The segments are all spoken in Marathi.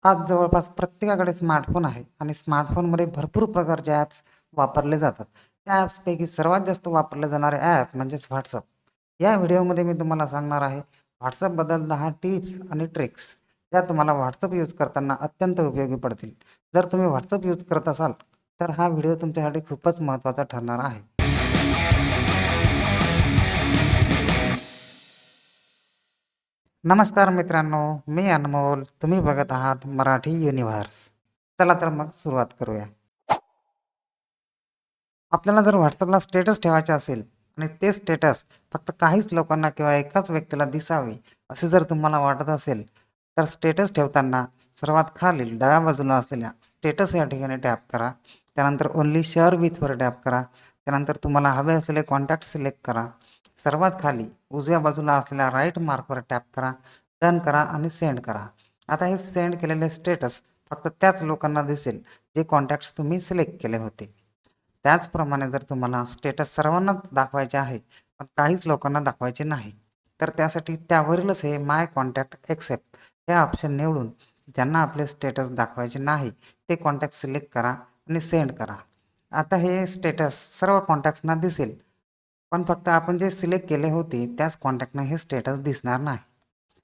आज जवळपास प्रत्येकाकडे स्मार्टफोन आहे आणि स्मार्टफोनमध्ये भरपूर प्रकारचे ॲप्स वापरले जातात. त्या ॲप्सपैकी सर्वात जास्त वापरले जाणारे ॲप म्हणजेच WhatsApp. या व्हिडिओमध्ये मी तुम्हाला सांगणार आहे WhatsAppबद्दल 10 टिप्स आणि ट्रिक्स. त्या तुम्हाला WhatsApp यूज करताना अत्यंत उपयोगी पडतील. जर तुम्ही WhatsApp यूज करत असाल तर हा व्हिडिओ तुमच्यासाठी खूपच महत्त्वाचा ठरणार आहे. नमस्कार मित्रांनो, मी अनमोल. तुम्ही बघत आहात मराठी युनिव्हर्स. चला तर मग सुरुवात करूया. आपल्याला जर WhatsAppला स्टेटस ठेवायचे असेल आणि ते स्टेटस फक्त काहीच लोकांना किंवा एकाच व्यक्तीला दिसावे असे जर तुम्हाला वाटत असेल, तर स्टेटस ठेवताना सर्वात खालील डाव्या बाजूला असलेल्या स्टेटस या ठिकाणी टॅप करा. त्यानंतर ओन्ली शेअर विथवर टॅप करा. त्यानंतर तुम्हाला हवे असलेले कॉन्टॅक्ट सिलेक्ट करा. सर्वात खाली उजव्या बाजूला असलेल्या राईट मार्कवर टॅप करा. डन करा आणि सेंड करा. आता हे सेंड केलेले स्टेटस फक्त त्याच लोकांना दिसेल जे कॉन्टॅक्ट्स तुम्ही सिलेक्ट केले होते. त्याचप्रमाणे जर तुम्हाला स्टेटस सर्वांनाच दाखवायचे आहे, पण काहीच लोकांना दाखवायचे नाही, तर त्यासाठी त्यावरीलच हे माय कॉन्टॅक्ट एक्सेप्ट हे ऑप्शन निवडून ज्यांना आपले स्टेटस दाखवायचे नाही ते कॉन्टॅक्ट सिलेक्ट करा आणि सेंड करा. आता हे स्टेटस सर्व कॉन्टॅक्ट्सना दिसेल, पण फक्त आपण जे सिलेक्ट केले होते त्याच कॉन्टॅक्टना हे स्टेटस दिसणार नाही.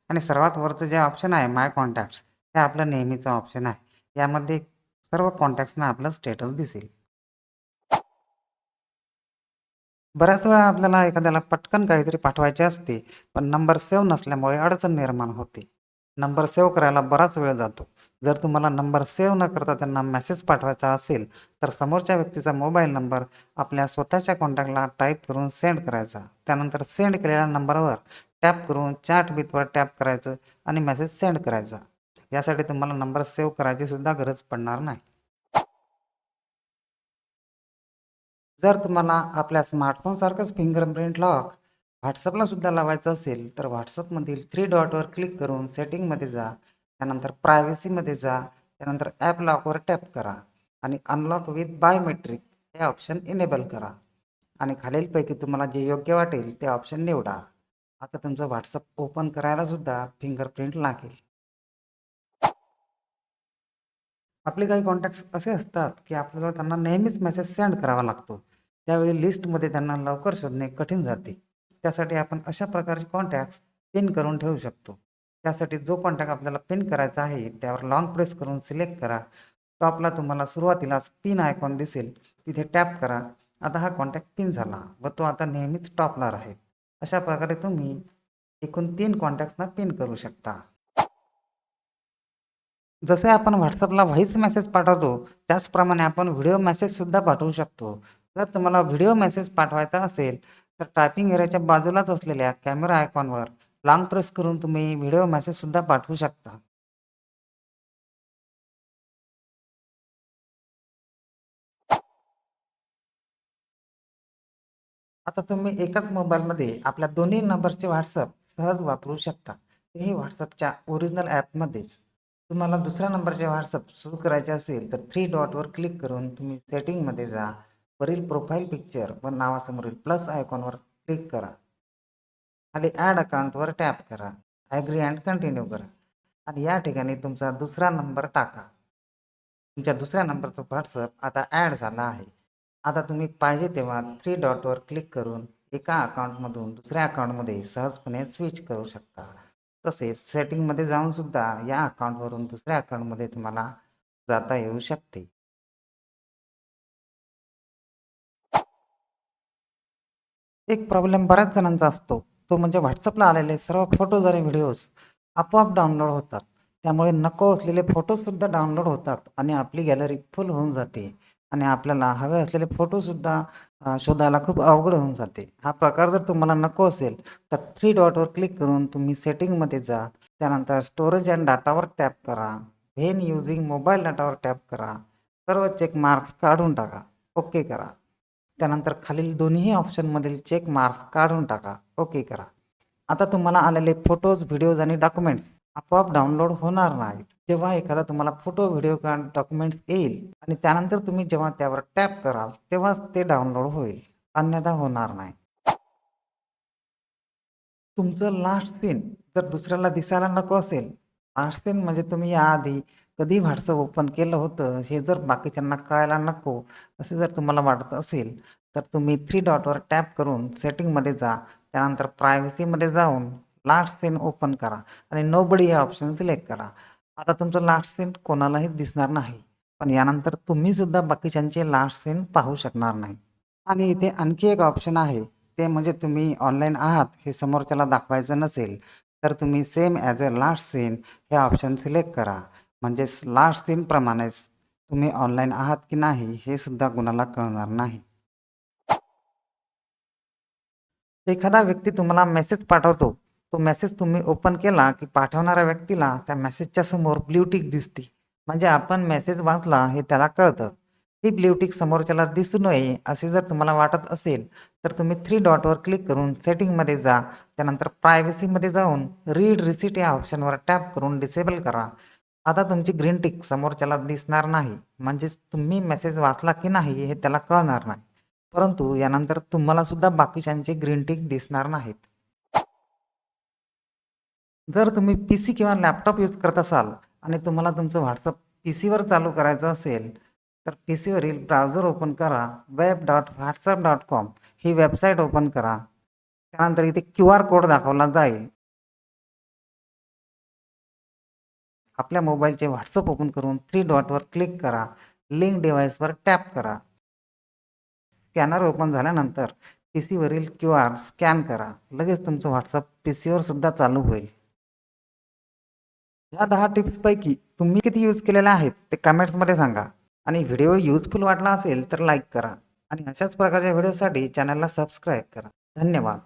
आणि सर्वात वरचं जे ऑप्शन आहे माय कॉन्टॅक्ट्स हे आपलं नेहमीचं ऑप्शन आहे. यामध्ये सर्व कॉन्टॅक्ट्सना आपलं स्टेटस दिसेल. बऱ्याच वेळा आपल्याला एखाद्याला पटकन काहीतरी पाठवायचे असते, पण नंबर सेव्ह नसल्यामुळे अडचण निर्माण होते. नंबर सेव्ह करायला बराच वेळ जातो. जर तुम्हाला नंबर सेव्ह न करता त्यांना मेसेज पाठवायचा असेल, तर समोरच्या व्यक्तीचा मोबाईल नंबर आपल्या स्वतःच्या कॉन्टॅक्टला टाईप करून सेंड करायचा. त्यानंतर सेंड केलेल्या नंबरवर टॅप करून चॅट विथवर टॅप करायचं आणि मेसेज सेंड करायचा. यासाठी तुम्हाला नंबर सेव्ह करायची सुद्धा गरज पडणार नाही. जर तुम्हाला आपल्या स्मार्टफोनसारखंच फिंगरप्रिंट लॉक WhatsAppला सुद्धा लावायचं असेल, तर WhatsAppमधील 3 डॉटवर क्लिक करून सेटिंगमध्ये जा. त्यानंतर प्रायव्हसीमध्ये जा. त्यानंतर ॲप लॉकवर टॅप करा आणि अनलॉक विथ बायोमेट्रिक हे ऑप्शन इनेबल करा आणि खालीलपैकी तुम्हाला जे योग्य वाटेल ते ऑप्शन निवडा. आता तुमचं WhatsApp ओपन करायला सुद्धा फिंगरप्रिंट लागेल. आपले काही कॉन्टॅक्ट्स असे असतात की आपल्याला त्यांना नेहमीच मेसेज सेंड करावा लागतो. त्यावेळी लिस्टमध्ये त्यांना लवकर शोधणे कठीण जाते. त्यासाठी आपण अशा प्रकारचे कॉन्टॅक्ट्स पिन करून ठेवू शकतो. त्यासाठी जो कॉन्टॅक्ट आपल्याला पिन करायचा आहे त्यावर लाँग प्रेस करून सिलेक्ट करा. टॉपला तुम्हाला सुरुवातीलाच पिन आयकॉन दिसेल, तिथे टॅप करा. आता हा कॉन्टॅक्ट पिन झाला व तो आता नेहमीच टॉपला राहील. अशा प्रकारे तुम्ही एकूण 3 कॉन्टॅक्ट्सना पिन करू शकता. जसे आपण WhatsAppला व्हॉईस मेसेज पाठवतो, त्याचप्रमाणे आपण व्हिडिओ मेसेजसुद्धा पाठवू शकतो. जर तुम्हाला व्हिडिओ मेसेज पाठवायचा असेल, तर टायपिंग एरियाच्या बाजूलाच असलेल्या कॅमेरा आयकॉनवर लाँग प्रेस करून तुम्ही व्हिडिओ मेसेजसुद्धा पाठवू शकता. आता तुम्ही एकाच मोबाईलमध्ये आपल्या दोन्ही नंबरचे WhatsApp सहज वापरू शकता. तेही WhatsAppच्या ओरिजिनल ॲपमध्येच. तुम्हाला दुसऱ्या नंबरचे WhatsApp सुरू करायचे असेल, तर 3 डॉटवर क्लिक करून तुम्ही सेटिंगमध्ये जा. वरील प्रोफाईल पिक्चर व नावासमोरील प्लस आयकॉनवर क्लिक करा. खाली ॲड अकाउंटवर टॅप करा. ॲग्री अँड कंटिन्यू करा आणि या ठिकाणी तुमचा दुसरा नंबर टाका. तुमच्या दुसऱ्या नंबरचा WhatsApp आता ॲड झाला आहे. आता तुम्ही पाहिजे तेव्हा 3 डॉटवर क्लिक करून एका अकाउंटमधून दुसऱ्या अकाउंटमध्ये सहजपणे स्विच करू शकता. तसेच सेटिंगमध्ये जाऊन सुद्धा या अकाउंटवरून दुसऱ्या अकाउंटमध्ये तुम्हाला जाता येऊ शकते. एक प्रॉब्लेम बऱ्याच जणांचा असतो. तो म्हणजे WhatsAppला आलेले सर्व फोटोज आणि व्हिडिओज आपोआप डाउनलोड होतात. त्यामुळे नको असलेले फोटोसुद्धा डाउनलोड होतात आणि आपली गॅलरी फुल होऊन जाते आणि आपल्याला हवे असलेले फोटोसुद्धा शोधायला खूप अवघड होऊन जाते. हा प्रकार जर तुम्हाला नको असेल, तर 3 डॉटवर क्लिक करून तुम्ही सेटिंगमध्ये जा. त्यानंतर स्टोरेज अँड डाटावर टॅप करा. व्हेन यूजिंग मोबाईल डाटावर टॅप करा. सर्व चेक मार्क्स काढून टाका. ओके करा. त्यानंतर खालील दोन्ही ऑप्शनमधील चेक मार्क्स काढून टाका. ओके करा. आता तुम्हाला आलेले फोटोज, व्हिडिओज आणि डॉक्युमेंट्स आपोआप डाउनलोड होणार नाहीत. जेव्हा एखादा तुम्हाला फोटो, व्हिडिओ किंवा डॉक्युमेंट्स येईल आणि त्यानंतर तुम्ही जेव्हा त्यावर टॅप कराल, तेव्हाच ते डाउनलोड होईल. अन्यथा होणार नाही. तुमचं लास्ट सीन जर दुसऱ्याला दिसायला नको असेल, लास्ट सीन म्हणजे तुम्ही याआधी कधी व्हॉट्सअप ओपन केलं होतं हे जर बाकीच्यांना कळायला नको असे जर तुम्हाला वाटत असेल तर तुम्ही 3 डॉटवर टॅप करून सेटिंगमध्ये जा. त्यानंतर प्रायव्हसीमध्ये जाऊन लास्ट सीन ओपन करा आणि नोबडी हे ऑप्शन सिलेक्ट करा. आता तुमचं लास्ट सीन कोणालाही दिसणार नाही, पण यानंतर तुम्ही सुद्धा बाकीच्यांचे लास्ट सीन पाहू शकणार नाही. आणि इथे आणखी एक ऑप्शन आहे, ते म्हणजे तुम्ही ऑनलाईन आहात हे समोरच्याला दाखवायचं नसेल तर तुम्ही same as a last seen हे ऑप्शन सिलेक्ट करा. म्हणजेच लास्ट सीनप्रमाणेच तुम्ही ऑनलाईन आहात की नाही हे सुद्धा कुणाला कळणार नाही. एखादा व्यक्ती तुम्हाला मेसेज पाठवतो, तो मेसेज तुम्ही ओपन केला की पाठवणाऱ्या व्यक्तीला त्या मेसेजच्या समोर ब्ल्यू टिक दिसते. म्हणजे आपण मेसेज वाचला हे त्याला कळतं. ही ब्ल्यू टिक समोरच्याला दिसू नये असे जर तुम्हाला वाटत असेल तर तुम्ही 3 डॉटवर क्लिक करून सेटिंगमध्ये जा. त्यानंतर प्रायव्हसीमध्ये जाऊन रीड रिसीट या ऑप्शनवर टॅप करून डिसेबल करा. आता तुमची ग्रीन टिक समोरच्याला दिसणार नाही, म्हणजेच तुम्ही मेसेज वाचला की नाही हे त्याला कळणार नाही. परंतु यानंतर तुम्हाला सुद्धा बाकीच्यांचे ग्रीन टिक दिसणार नाहीत. जर तुम्ही PC किंवा लॅपटॉप यूज करत असाल आणि तुम्हाला तुमचं व्हॉट्सअप PCवर चालू करायचं असेल तर PCवरील ब्राउझर ओपन करा. web.whatsapp.com ही वेबसाईट ओपन करा. त्यानंतर इथे QR कोड दाखवला जाईल. आपल्या मोबाईलचे व्हॉट्सअप ओपन करून 3 डॉटवर क्लिक करा. लिंक डिव्हाइसवर टॅप करा. स्कॅनर ओपन झाल्यानंतर PCवरील QR स्कॅन करा. लगेच तुमचं व्हॉट्सअप PCवर सुद्धा चालू होईल. या 10 टिप्सपैकी तुम्ही किती यूज केलेल्या आहेत ते कमेंट्समध्ये सांगा. आणि व्हिडिओ युजफुल वाटला असेल तर लाईक करा आणि अशाच प्रकारच्या व्हिडिओसाठी चॅनलला सबस्क्राईब करा. धन्यवाद.